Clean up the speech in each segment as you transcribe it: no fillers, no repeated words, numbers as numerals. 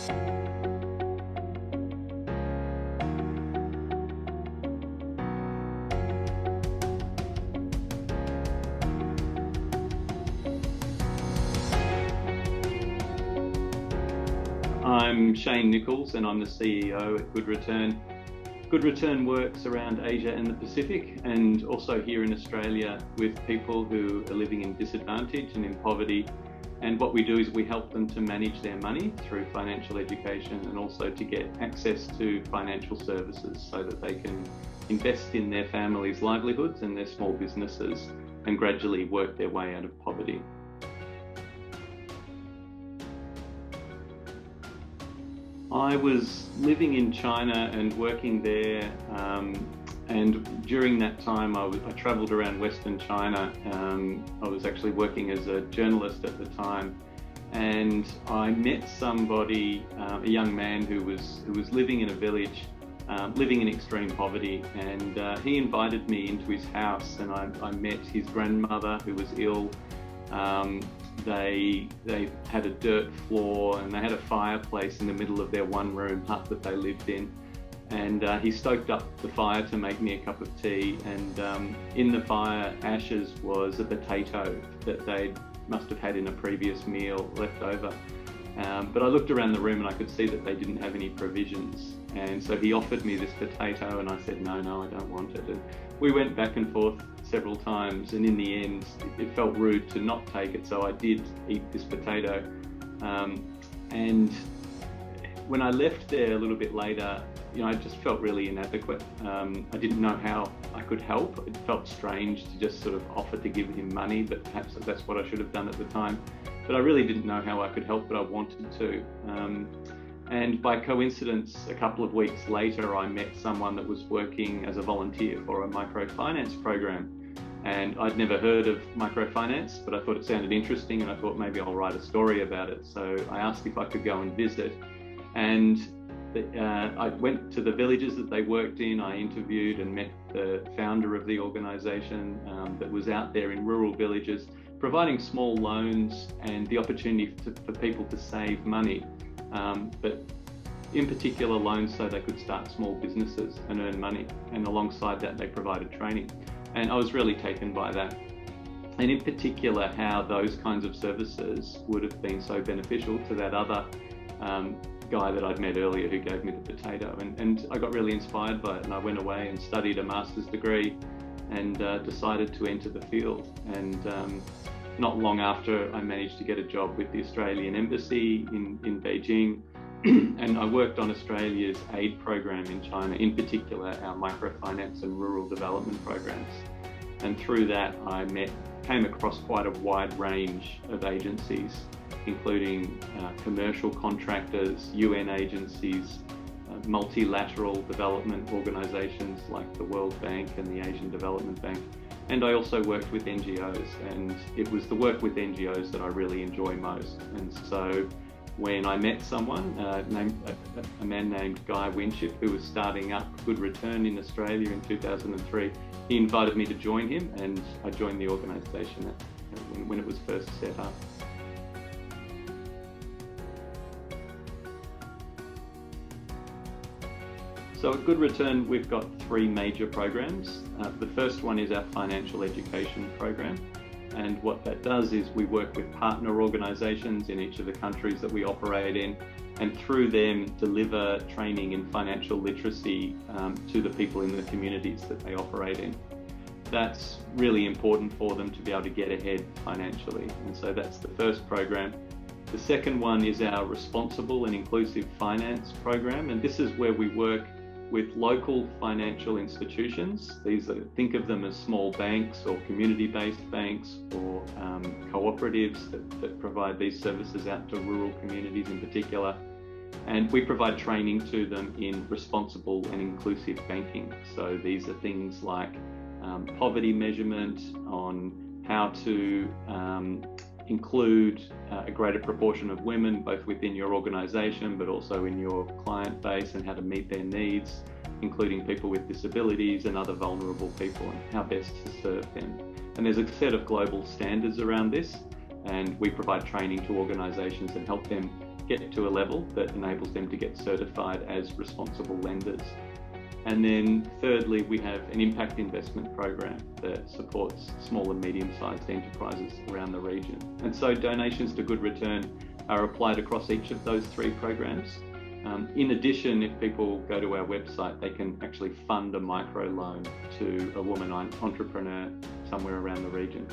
I'm Shane Nichols and I'm the CEO at Good Return. Good Return works around Asia and the Pacific, and also here in Australia with people who are living in disadvantage and in poverty. And what we do is we help them to manage their money through financial education and also to get access to financial services so that they can invest in their families' livelihoods and their small businesses and gradually work their way out of poverty. I was living in China and working there, and during that time I travelled around Western China. I was actually working as a journalist at the time, and I met somebody, a young man who was living in a village, living in extreme poverty, and he invited me into his house, and I met his grandmother who was ill. They had a dirt floor and they had a fireplace in the middle of their one-room hut that they lived in, and he stoked up the fire to make me a cup of tea, and in the fire ashes was a potato that they must have had in a previous meal left over. But I looked around the room and I could see that they didn't have any provisions, and so he offered me this potato and I said no, I don't want it. And we went back and forth several times, and in the end it felt rude to not take it, so I did eat this potato. And when I left there a little bit later, I just felt really inadequate. I didn't know how I could help. It felt strange to just sort of offer to give him money, but perhaps that's what I should have done at the time. But I really didn't know how I could help, but I wanted to. And by coincidence, a couple of weeks later, I met someone that was working as a volunteer for a microfinance program. And I'd never heard of microfinance, but I thought it sounded interesting, and I thought maybe I'll write a story about it. So I asked if I could go and visit. And I went to the villages that they worked in. I interviewed and met the founder of the organisation that was out there in rural villages, providing small loans and the opportunity for people to save money, but in particular loans so they could start small businesses and earn money. And alongside that, they provided training. And I was really taken by that. And in particular, how those kinds of services would have been so beneficial to that other guy that I'd met earlier who gave me the potato. And I got really inspired by it, and I went away and studied a master's degree and decided to enter the field. And not long after, I managed to get a job with the Australian Embassy in Beijing, and I worked on Australia's aid program in China, in particular our microfinance and rural development programs. And through that, I came across quite a wide range of agencies, including commercial contractors, UN agencies, multilateral development organisations like the World Bank and the Asian Development Bank. And I also worked with NGOs, and it was the work with NGOs that I really enjoy most. And so when I met someone, a man named Guy Winship, who was starting up Good Return in Australia in 2003, he invited me to join him, and I joined the organisation when it was first set up. So at Good Return, we've got three major programs. The first one is our financial education program. And what that does is we work with partner organisations in each of the countries that we operate in, and through them deliver training in financial literacy to the people in the communities that they operate in. That's really important for them to be able to get ahead financially. And so that's the first program. The second one is our responsible and inclusive finance program. And this is where we work with local financial institutions. Think of them as small banks or community-based banks or cooperatives that provide these services out to rural communities in particular. And we provide training to them in responsible and inclusive banking. So these are things like poverty measurement, on how to include a greater proportion of women both within your organisation but also in your client base, and how to meet their needs, including people with disabilities and other vulnerable people, and how best to serve them. And there's a set of global standards around this, and we provide training to organisations and help them get to a level that enables them to get certified as responsible lenders. And then thirdly, we have an impact investment program that supports small and medium-sized enterprises around the region. And so donations to good return are applied across each of those three programs. In addition, if people go to our website, they can actually fund a microloan to a woman entrepreneur somewhere around the region.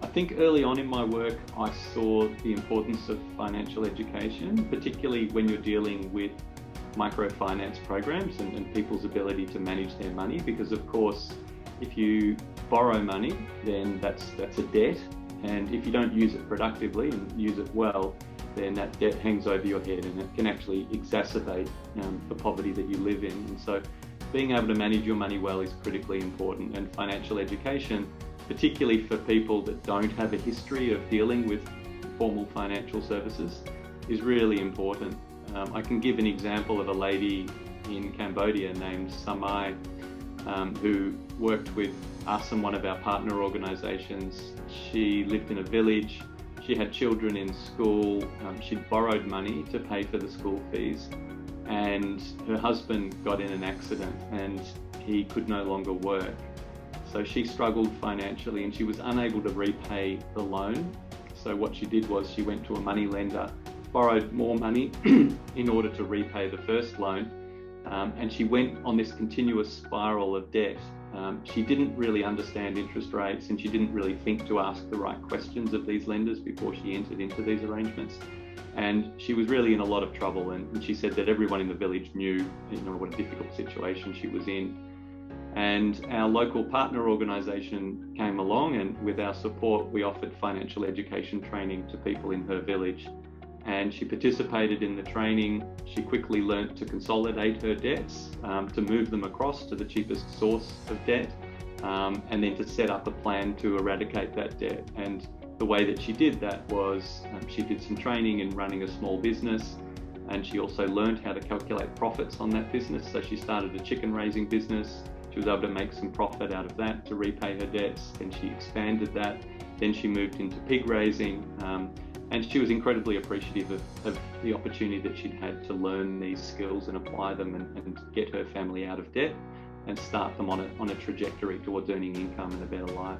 I think early on in my work, I saw the importance of financial education, particularly when you're dealing with microfinance programs and people's ability to manage their money, because of course, if you borrow money, then that's a debt. And if you don't use it productively and use it well, then that debt hangs over your head and it can actually exacerbate the poverty that you live in. And so being able to manage your money well is critically important, and financial education, particularly for people that don't have a history of dealing with formal financial services, is really important. I can give an example of a lady in Cambodia named Samai, who worked with us and one of our partner organisations. She lived in a village, she had children in school, she'd borrowed money to pay for the school fees, and her husband got in an accident and he could no longer work. So she struggled financially and she was unable to repay the loan. So what she did was she went to a money lender, borrowed more money in order to repay the first loan, and she went on this continuous spiral of debt. She didn't really understand interest rates and she didn't really think to ask the right questions of these lenders before she entered into these arrangements. And she was really in a lot of trouble, and she said that everyone in the village knew, what a difficult situation she was in. And our local partner organisation came along, and with our support, we offered financial education training to people in her village. And she participated in the training. She quickly learnt to consolidate her debts, to move them across to the cheapest source of debt, and then to set up a plan to eradicate that debt. And the way that she did that was she did some training in running a small business, and she also learnt how to calculate profits on that business. So she started a chicken raising business. She was able to make some profit out of that to repay her debts. Then she expanded that. Then she moved into pig raising. And she was incredibly appreciative of the opportunity that she'd had to learn these skills and apply them and get her family out of debt and start them on a trajectory towards earning income and a better life.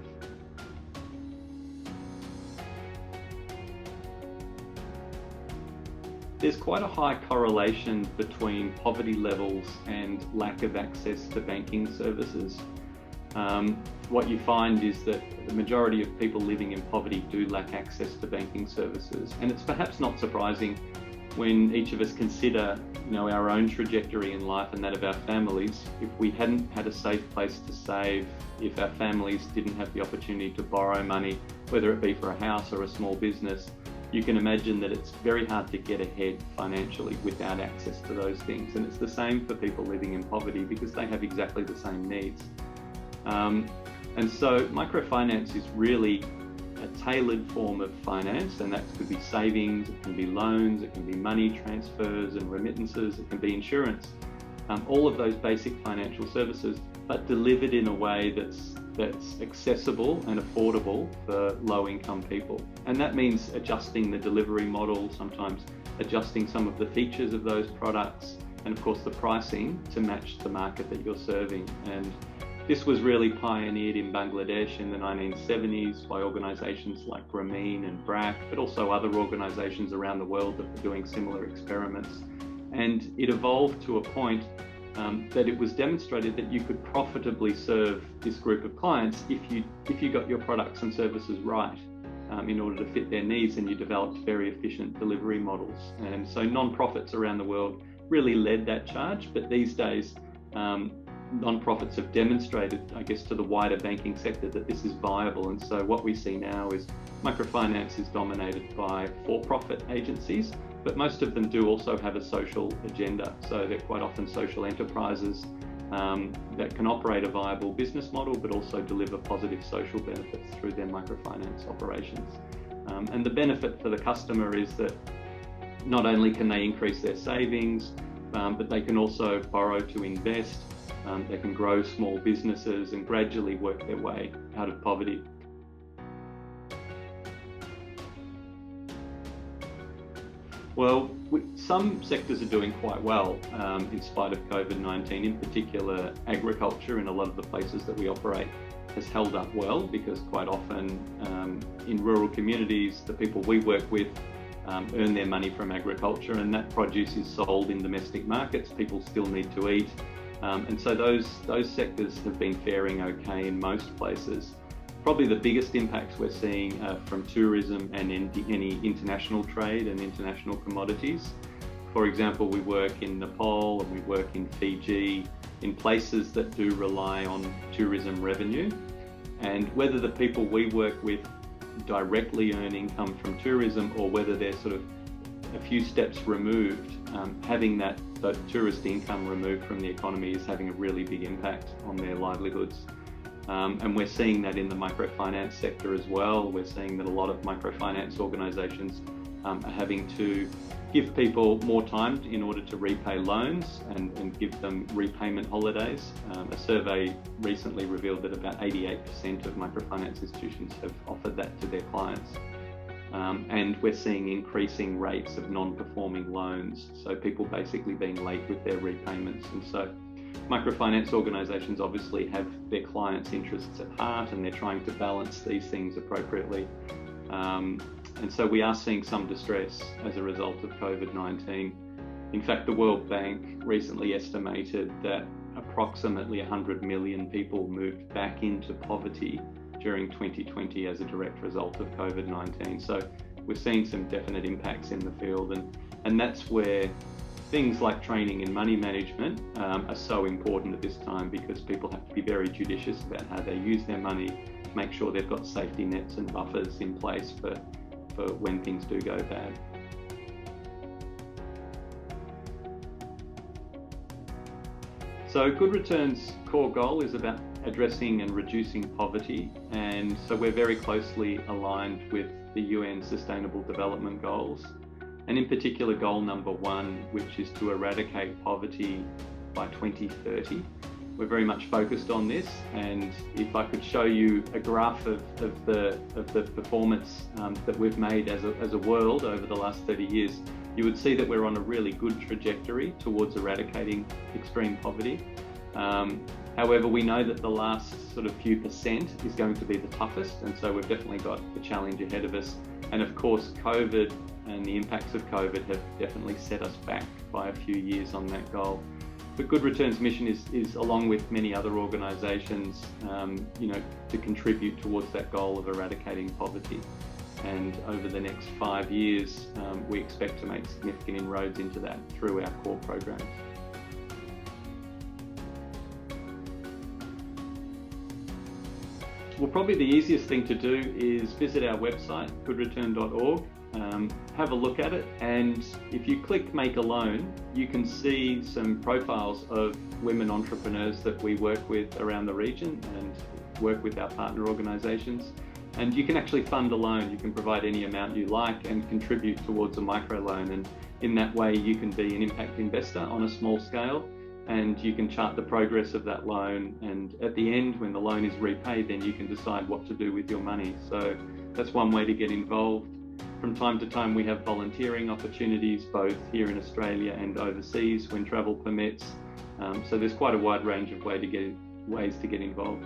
There's quite a high correlation between poverty levels and lack of access to banking services. What you find is that the majority of people living in poverty do lack access to banking services. And it's perhaps not surprising when each of us consider, our own trajectory in life and that of our families. If we hadn't had a safe place to save, if our families didn't have the opportunity to borrow money, whether it be for a house or a small business, you can imagine that it's very hard to get ahead financially without access to those things. And it's the same for people living in poverty because they have exactly the same needs. And so microfinance is really a tailored form of finance, and that could be savings, it can be loans, it can be money transfers and remittances, it can be insurance, all of those basic financial services, but delivered in a way that's accessible and affordable for low-income people. And that means adjusting the delivery model, sometimes adjusting some of the features of those products, and of course the pricing to match the market that you're serving. And this was really pioneered in Bangladesh in the 1970s by organisations like Grameen and BRAC, but also other organisations around the world that were doing similar experiments. And it evolved to a point that it was demonstrated that you could profitably serve this group of clients if you got your products and services right in order to fit their needs, and you developed very efficient delivery models. And so non-profits around the world really led that charge, but these days non-profits have demonstrated, to the wider banking sector that this is viable. And so what we see now is microfinance is dominated by for-profit agencies, but most of them do also have a social agenda. So they're quite often social enterprises that can operate a viable business model, but also deliver positive social benefits through their microfinance operations. And the benefit for the customer is that not only can they increase their savings, but they can also borrow to invest. They can grow small businesses and gradually work their way out of poverty. Well, some sectors are doing quite well in spite of COVID-19. In particular, agriculture in a lot of the places that we operate has held up well, because quite often in rural communities, the people we work with earn their money from agriculture, and that produce is sold in domestic markets. People still need to eat. And so those sectors have been faring okay in most places. Probably the biggest impacts we're seeing are from tourism and any international trade and international commodities. For example, we work in Nepal and we work in Fiji, in places that do rely on tourism revenue. And whether the people we work with directly earn income from tourism, or whether they're sort of a few steps removed, having that tourist income removed from the economy is having a really big impact on their livelihoods. And we're seeing that in the microfinance sector as well. We're seeing that a lot of microfinance organisations are having to give people more time in order to repay loans and give them repayment holidays. A survey recently revealed that about 88% of microfinance institutions have offered that to their clients. And we're seeing increasing rates of non-performing loans, so people basically being late with their repayments. And so microfinance organisations obviously have their clients' interests at heart, and they're trying to balance these things appropriately. And so we are seeing some distress as a result of COVID-19. In fact, the World Bank recently estimated that approximately 100 million people moved back into poverty during 2020 as a direct result of COVID-19. So we're seeing some definite impacts in the field, and that's where things like training in money management are so important at this time, because people have to be very judicious about how they use their money, make sure they've got safety nets and buffers in place for when things do go bad. So Good Return's core goal is about addressing and reducing poverty, and so we're very closely aligned with the UN Sustainable Development Goals, and in particular goal number 1, which is to eradicate poverty by 2030. We're very much focused on this, and if I could show you a graph of the performance that we've made as a world over the last 30 years, you would see that we're on a really good trajectory towards eradicating extreme poverty. However, we know that the last sort of few percent is going to be the toughest, and so we've definitely got a challenge ahead of us. And of course, COVID and the impacts of COVID have definitely set us back by a few years on that goal. But Good Return's mission is along with many other organisations, to contribute towards that goal of eradicating poverty. And over the next 5 years, we expect to make significant inroads into that through our core programs. Well, probably the easiest thing to do is visit our website, goodreturn.org, have a look at it, and if you click Make a Loan, you can see some profiles of women entrepreneurs that we work with around the region and work with our partner organisations. And you can actually fund a loan. You can provide any amount you like and contribute towards a microloan, and in that way you can be an impact investor on a small scale, and you can chart the progress of that loan, and at the end, when the loan is repaid, then you can decide what to do with your money. So that's one way to get involved. From time to time we have volunteering opportunities both here in Australia and overseas when travel permits. So there's quite a wide range of ways to get involved.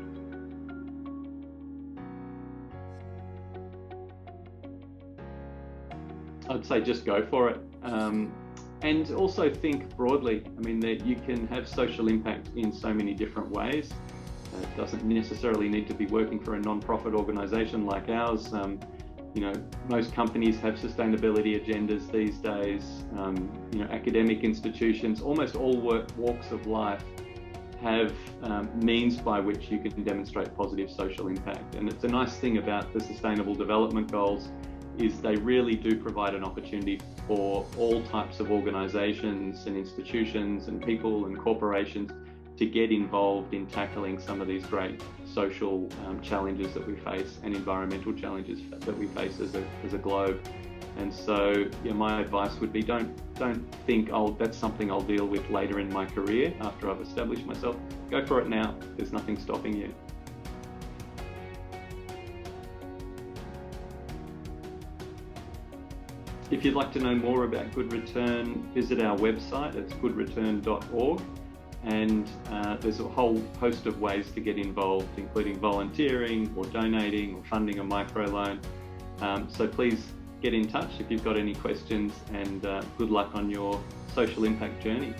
I'd say just go for it. And also think broadly. I mean, that you can have social impact in so many different ways. It doesn't necessarily need to be working for a non-profit organisation like ours. Most companies have sustainability agendas these days. Academic institutions, almost all walks of life have means by which you can demonstrate positive social impact. And it's a nice thing about the Sustainable Development Goals is they really do provide an opportunity for all types of organisations and institutions and people and corporations to get involved in tackling some of these great social challenges that we face and environmental challenges that we face as a globe. And so my advice would be don't think, that's something I'll deal with later in my career after I've established myself. Go for it now. There's nothing stopping you. If you'd like to know more about Good Return, visit our website. It's goodreturn.org. And there's a whole host of ways to get involved, including volunteering or donating or funding a microloan. So please get in touch if you've got any questions, and good luck on your social impact journey.